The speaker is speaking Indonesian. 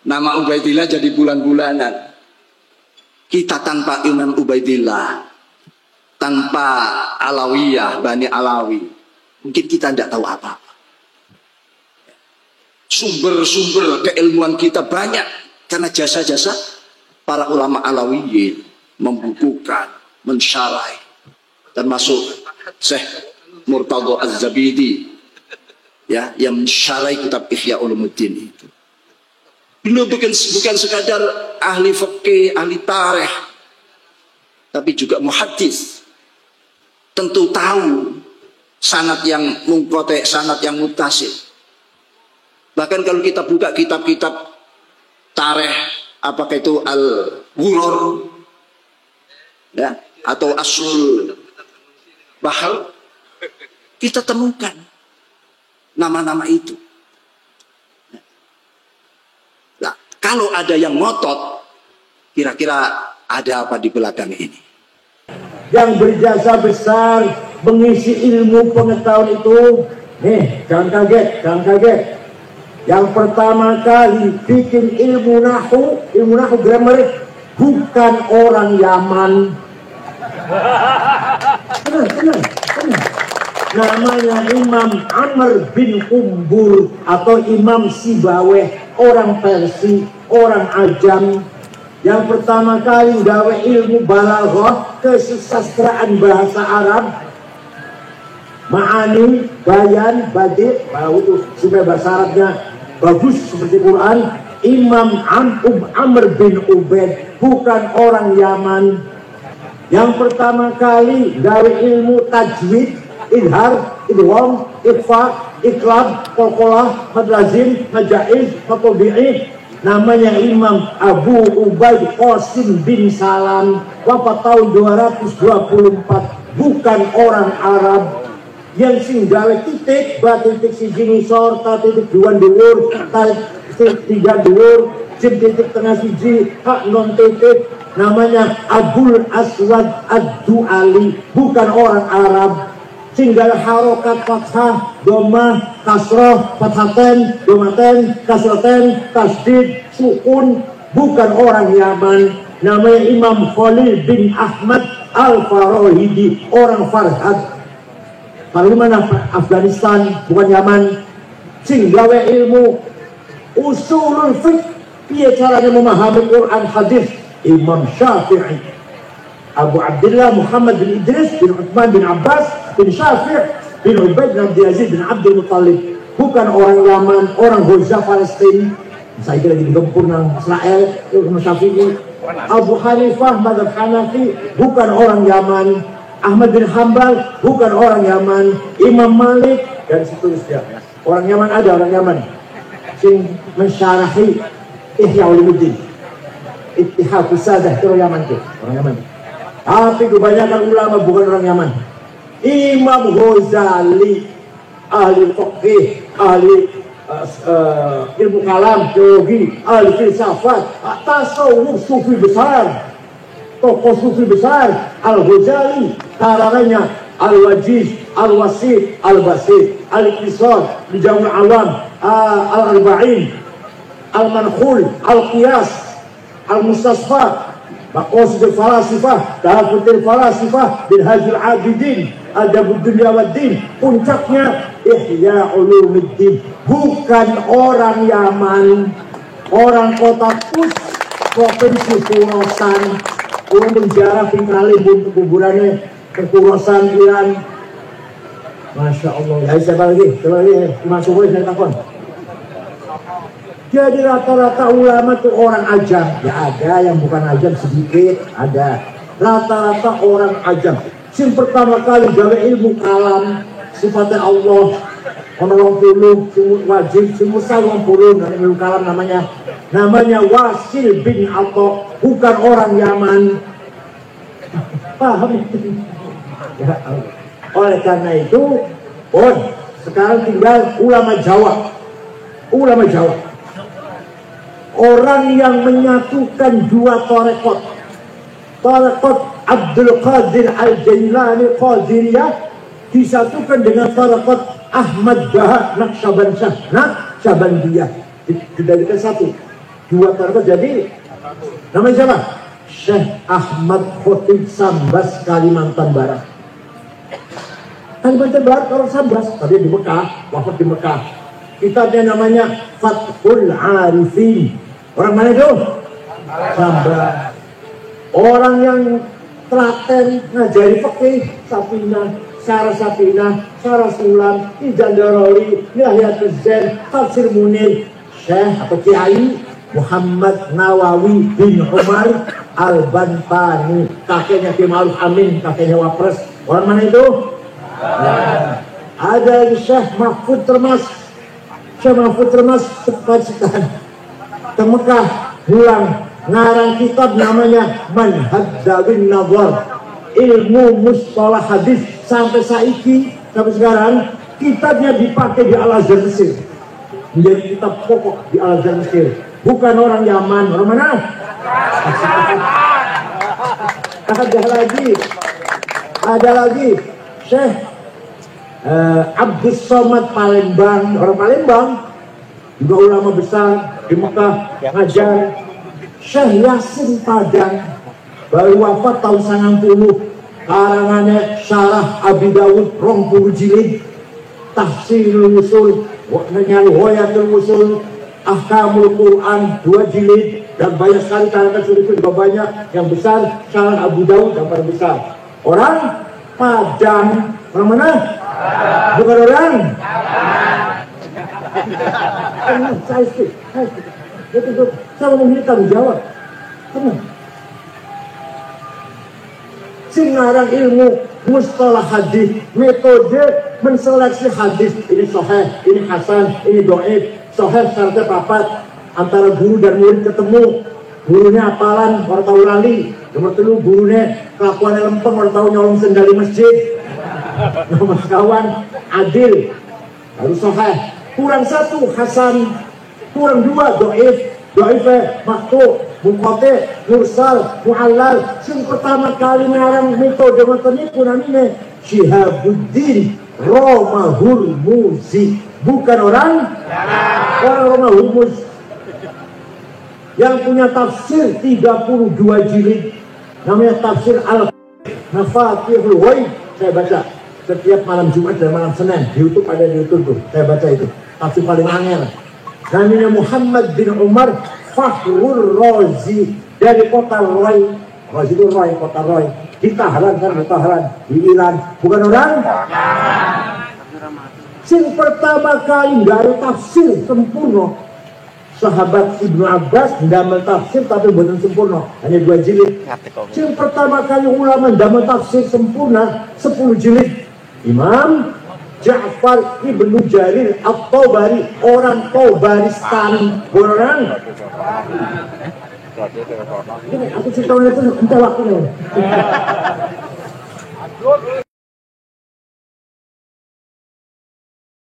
Nama Ubaidillah jadi bulan-bulanan. Kita tanpa Imam Ubaidillah, tanpa Alawiyah, Bani Alawi, mungkin kita tidak tahu apa-apa. Sumber-sumber keilmuan kita banyak karena jasa-jasa para ulama Alawiyin membukukan, mensyarah, termasuk Syekh Murtadha Az-Zabidi, ya, yang mensyarah kitab Ihya Ulumuddin itu. Beliau bukan sekadar ahli fikih, ahli tarikh, tapi juga muhaddis. Tentu tahu sanad yang munqati', sanad yang muttasil. Bahkan kalau kita buka kitab-kitab tarikh, apakah itu Al-Ghurur, ya, atau Aslul Bahr, kita temukan nama-nama itu. Kalau ada yang ngotot, kira-kira ada apa di belakang ini? Yang berjasa besar mengisi ilmu pengetahuan itu, nih, jangan kaget. Yang pertama kali bikin ilmu nahu grammar, bukan orang Yaman. Tenang. Namanya Imam Amr bin Kumbur atau Imam Sibaweh, orang Persia, orang Ajam. Yang pertama kali gawe ilmu balaghah, kesusastraan bahasa Arab, ma'ani, bayan, badi', itu supaya bahasa Arabnya bagus seperti Quran. Imam Amr bin Ubaid, bukan orang Yaman. Yang pertama kali gawe ilmu tajwid, idhar, idgham, ikhfa, iqlab, qalqalah, madlazim, majaiz, matobi'i, namanya Imam Abu Ubaid Qasim bin Salam, wafat tahun 224, bukan orang Arab. Yang sing gawe titik, titik siji ngisor, titik dua dhuwur, titik tiga dhuwur, titik tengah siji, hak non titik, namanya Abul Aswad Ad-Du'ali, bukan orang Arab. Tinggal harokat fathah, domah, kasroh, fathaten, domaten, kasroten, tasdid, sukun, bukan orang Yaman. Namanya Imam Khalil bin Ahmad Al-Farahidi, orang Farhad. Kalau mana Afghanistan, bukan Yaman. Sing gawe ilmu usulul fiqh, piye caranya memahami Quran hadis, Imam Syafi'i. Abu Abdullah Muhammad bin Idris bin Uthman bin Abbas bin Syafi' bin Ubaid bin Abdul Aziz bin Abdul Muttalib, bukan orang Yaman, orang Gaza Palestina. Saya kira lagi digempur nang Israel, Imam Syafi'i. Abu Hanifah mazhab Hanafi, bukan orang Yaman. Ahmad bin Hambal, bukan orang Yaman. Imam Malik dan seterusnya. Orang Yaman ada, orang Yaman sing mensyarahi Ihya Ulumuddin, Ittihad Sadah, itu orang Yaman tuh, orang Yaman. Tapi kebanyakan ulama bukan orang Yaman. Imam Ghazali, ahli fiqh, ahli ilmu kalam, teologi, ahli filsafat, tasawuf, sufi besar, tokoh sufi besar. Al-Ghazali, karangannya Al-Wajiz, Al-Wasit, Al-Basit, Al-Iqtisad, Bijamul Awam, Al-Arba'in, Al-Mankhul, Al-Qiyas, Al-Mustasfa, Maqasidul Falasifah, Tahafutul Falasifah, Minhajul Abidin, Adabud Dunya Waddin. Puncaknya Ihya Ulumuddin, bukan orang Yaman, orang kota Kus, provinsi Khurasan. Orang berziarah pingalih untuk kuburannya ke Khurasan, Iran. Masya Allah. Ya, siapa lagi? Masuk boleh saya takon. Jadi rata-rata ulama itu orang ajam. Ya ada yang bukan ajam sedikit, ada. Rata-rata orang ajam. Yang pertama kali gawe ilmu kalam, sifatnya Allah, orang puluh, wajib, semua saling puluh, dan ilmu kalam namanya Wasil bin Atha, bukan orang Yaman. Paham? Ya, oleh karena itu, sekarang tinggal ulama Jawa. Ulama Jawa, orang yang menyatukan dua tarekat. Tarekat Abdul Qadir Al-Jailani Qadiriyah disatukan dengan tarekat Ahmad Bahar Naqsyabandiyah, dijadikan satu. 2 tahun jadi. Namanya siapa? Syekh Ahmad Khotib Sambas, Kalimantan Barat. Kalimantan Barat orang Sambas, tadi di Mekah, wafat di Mekah. Kitabnya namanya Fathul Arifin. Orang mana itu? Sambas. Orang yang telaten ngajari fikih, Safinah, Syarah Safinah, Syarah Sulam, Ijan Daroli, Nihayatul Zen, Tafsir Munir, Syekh atau Kiai Muhammad Nawawi bin Umar Al-Bantani, kakeknya Ki Ma'ruf Amin, kakeknya Wapres. Orang mana itu? Nah, ada Syekh Mahfud Termas. Syekh Mahfud Termas Pakistan ke Mekah, pulang ngarang kitab namanya Manhaj Dawin Nazar, ilmu mustalah hadis. Sampai saiki, sampai sekarang kitabnya dipakai di Al-Azhar Mesir, menjadi kitab pokok di Al-Azhar Mesir. Bukan orang Yaman. Orang mana? Ada lagi Syekh Abdus Somad Palembang. Orang Palembang juga ulama besar di Mekah ngajar. Syekh Yasin Padang baru wafat tahun 90. Karangannya Syarah Abi Dawud 20 jilid, Tafsirul Usul, Hoyatul Usul, Ahkamul Quran 2 jilid, dan banyak sekali karangan sudah juga banyak. Yang besar Syarah Abu Dawud yang paling besar. Orang Padang. Orang mana? Bukan orang. Saya mau minta tanggung jawab. Tenang. Singarang ilmu mustalah hadis, metode menseleksi hadis. Ini sahih, ini hasan, ini dhaif. Sahih syaratnya papat, antara guru dan murid ketemu. Gurunya apalan, orang tahu lali. Nomor 3 gurunya kelakuannya lempeng, orang tahu nyolong sendal di masjid. Nomor kawan adil, harus sahih. Kurang 1 hasan, kurang 2 dhaif. Dhaifnya maktu, mungkote, mursal, mu'allal. Yang pertama kali ngarang metode metode namanya Syihabuddin Romahur Muzi. Bukan orang Romahur Muzi. Yang punya tafsir 32 jilid, namanya tafsir Al-Nafatihul Ghaib. Saya baca setiap malam Jumat dan malam Senin di YouTube, ada di YouTube tuh. Saya baca itu tafsir paling angel. Namanya Muhammad bin Umar Fakhrul Razi dari kota Roy. Razi itu Roy, kota Roy. Di Tahran kan, di Tahran, di Iran. Bukan orang? Sing pertama kali nggak ada tafsir sempurna. Sahabat Ibnu Abbas ndamel tafsir tapi bukan sempurna, hanya 2 jilid. Sing pertama kali ulama ndamel tafsir sempurna 10 jilid. Imam Ja'far Ibnu Jarir At-Tabari, orang Tabaristan. Orang ini aku cerita itu entah waktunya.